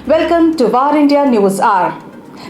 Welcome to VARINDIA News Hour.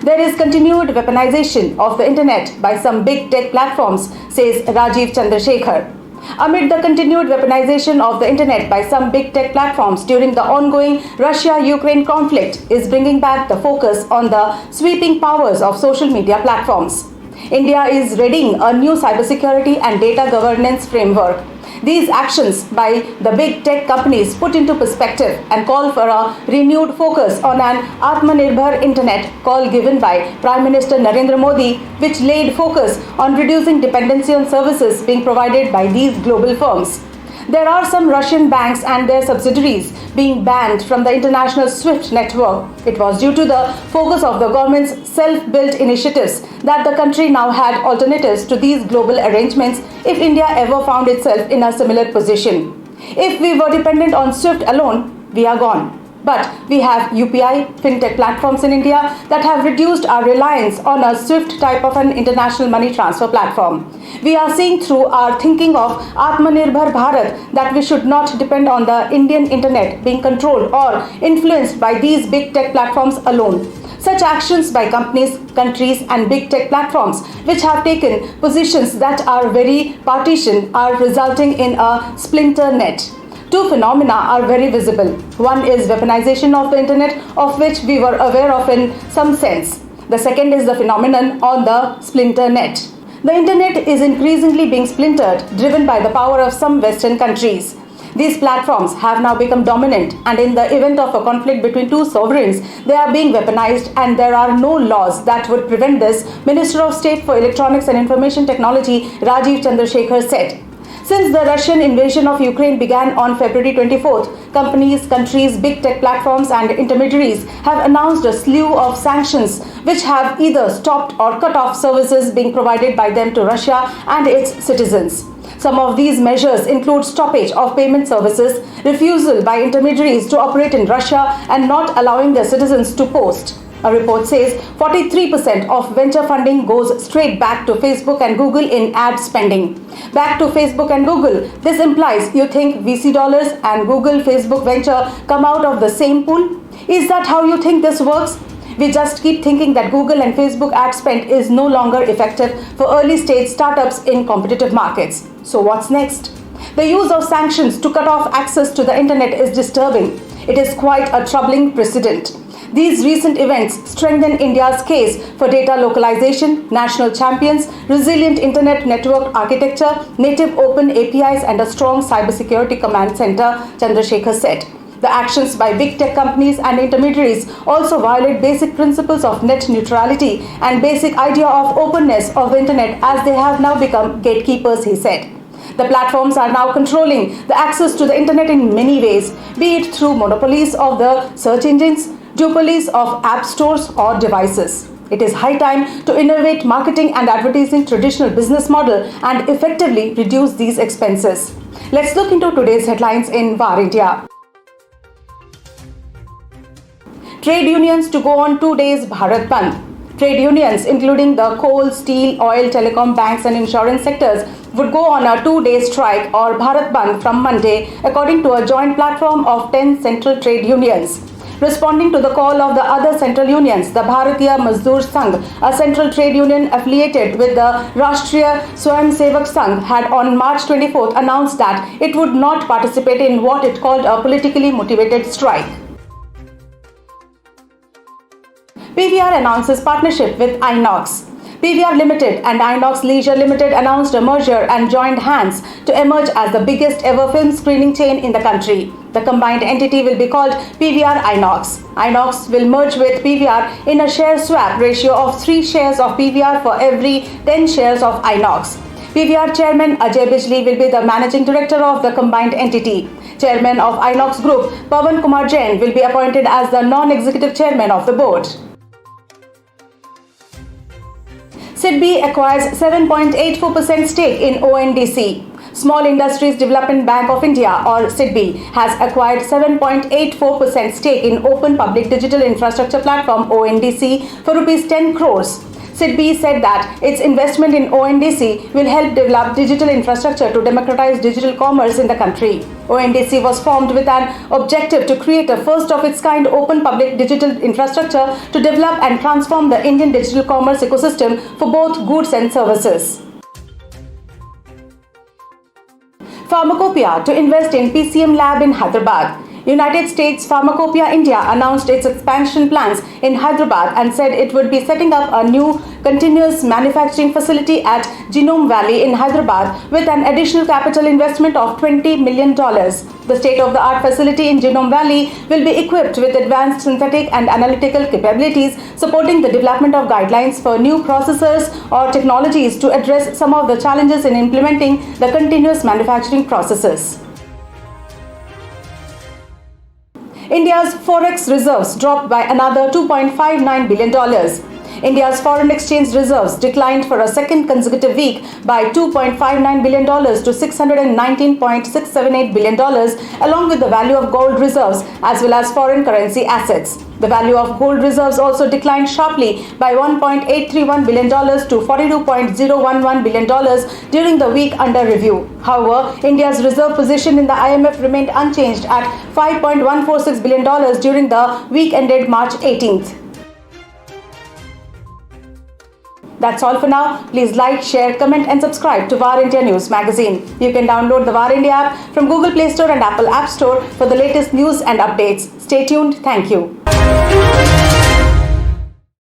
There is continued weaponization of the internet by some big tech platforms, says Rajeev Chandrasekhar. Amid the continued weaponization of the internet by some big tech platforms during the ongoing Russia-Ukraine conflict is bringing back the focus on the sweeping powers of social media platforms. India is readying a new cybersecurity and data governance framework. These actions by the big tech companies put into perspective and call for a renewed focus on an Atmanirbhar Internet call given by Prime Minister Narendra Modi, which laid focus on reducing dependency on services being provided by these global firms. There are some Russian banks and their subsidiaries being banned from the international SWIFT network. It was due to the focus of the government's self-built initiatives that the country now had alternatives to these global arrangements if India ever found itself in a similar position. If we were dependent on SWIFT alone, we are gone. But we have UPI, fintech platforms in India that have reduced our reliance on a SWIFT type of an international money transfer platform. We are seeing through our thinking of Atmanirbhar Bharat that we should not depend on the Indian internet being controlled or influenced by these big tech platforms alone. Such actions by companies, countries and big tech platforms which have taken positions that are very partisan are resulting in a splinter-net. Two phenomena are very visible. One is weaponization of the internet, of which we were aware of in some sense. The second is the phenomenon on the splinter-net. The internet is increasingly being splintered, driven by the power of some Western countries. These platforms have now become dominant, and in the event of a conflict between two sovereigns, they are being weaponized, and there are no laws that would prevent this, Minister of State for Electronics and Information Technology Rajeev Chandrasekhar said. Since the Russian invasion of Ukraine began on February 24th, companies, countries, big tech platforms and intermediaries have announced a slew of sanctions which have either stopped or cut off services being provided by them to Russia and its citizens. Some of these measures include stoppage of payment services, refusal by intermediaries to operate in Russia and not allowing their citizens to post. A report says 43% of venture funding goes straight back to Facebook and Google in ad spending. Back to Facebook and Google. This implies you think VC dollars and Google Facebook venture come out of the same pool? Is that how you think this works? We just keep thinking that Google and Facebook ad spend is no longer effective for early stage startups in competitive markets. So what's next? The use of sanctions to cut off access to the internet is disturbing. It is quite a troubling precedent. These recent events strengthen India's case for data localization, national champions, resilient internet network architecture, native open APIs and a strong cybersecurity command center, Chandrasekhar said. The actions by big tech companies and intermediaries also violate basic principles of net neutrality and basic idea of openness of the internet as they have now become gatekeepers, he said. The platforms are now controlling the access to the internet in many ways, be it through monopolies of the search engines, duopolies of app stores or devices. It is high time to innovate marketing and advertising traditional business model and effectively reduce these expenses. Let's look into today's headlines in VARINDIA. Trade unions to go on 2 days BharatBandh. Trade unions, including the coal, steel, oil, telecom, banks and insurance sectors, would go on a 2-day strike or BharatBandh from Monday, according to a joint platform of 10 central trade unions. Responding to the call of the other central unions, the Bharatiya Mazdoor Sangh, a central trade union affiliated with the Rashtriya Swayamsevak Sangh, had on March 24th announced that it would not participate in what it called a politically motivated strike. PVR announces partnership with INOX. PVR Limited and INOX Leisure Limited announced a merger and joined hands to emerge as the biggest ever film screening chain in the country. The combined entity will be called PVR INOX. INOX will merge with PVR in a share swap ratio of 3 shares of PVR for every 10 shares of INOX. PVR Chairman Ajay Bijli will be the Managing Director of the combined entity. Chairman of INOX Group, Pawan Kumar Jain, will be appointed as the non-executive chairman of the board. SIDBI acquires 7.84% stake in ONDC. Small Industries Development Bank of India, or SIDBI, has acquired 7.84% stake in Open Public Digital Infrastructure Platform ONDC for Rs 10 crores. SIDBI said that its investment in ONDC will help develop digital infrastructure to democratize digital commerce in the country. ONDC was formed with an objective to create a first-of-its-kind open public digital infrastructure to develop and transform the Indian digital commerce ecosystem for both goods and services. Pharmacopeia to invest in PCM Lab in Hyderabad. United States Pharmacopeia India announced its expansion plans in Hyderabad and said it would be setting up a new continuous manufacturing facility at Genome Valley in Hyderabad with an additional capital investment of $20 million. The state-of-the-art facility in Genome Valley will be equipped with advanced synthetic and analytical capabilities, supporting the development of guidelines for new processors or technologies to address some of the challenges in implementing the continuous manufacturing processes. India's forex reserves dropped by another $2.59 billion. India's foreign exchange reserves declined for a second consecutive week by $2.59 billion to $619.678 billion, along with the value of gold reserves as well as foreign currency assets. The value of gold reserves also declined sharply by $1.831 billion to $42.011 billion during the week under review. However, India's reserve position in the IMF remained unchanged at $5.146 billion during the week ended March 18th. That's all for now. Please like, share, comment and subscribe to VARINDIA News Magazine. You can download the VARINDIA app from Google Play Store and Apple App Store for the latest news and updates. Stay tuned. Thank you.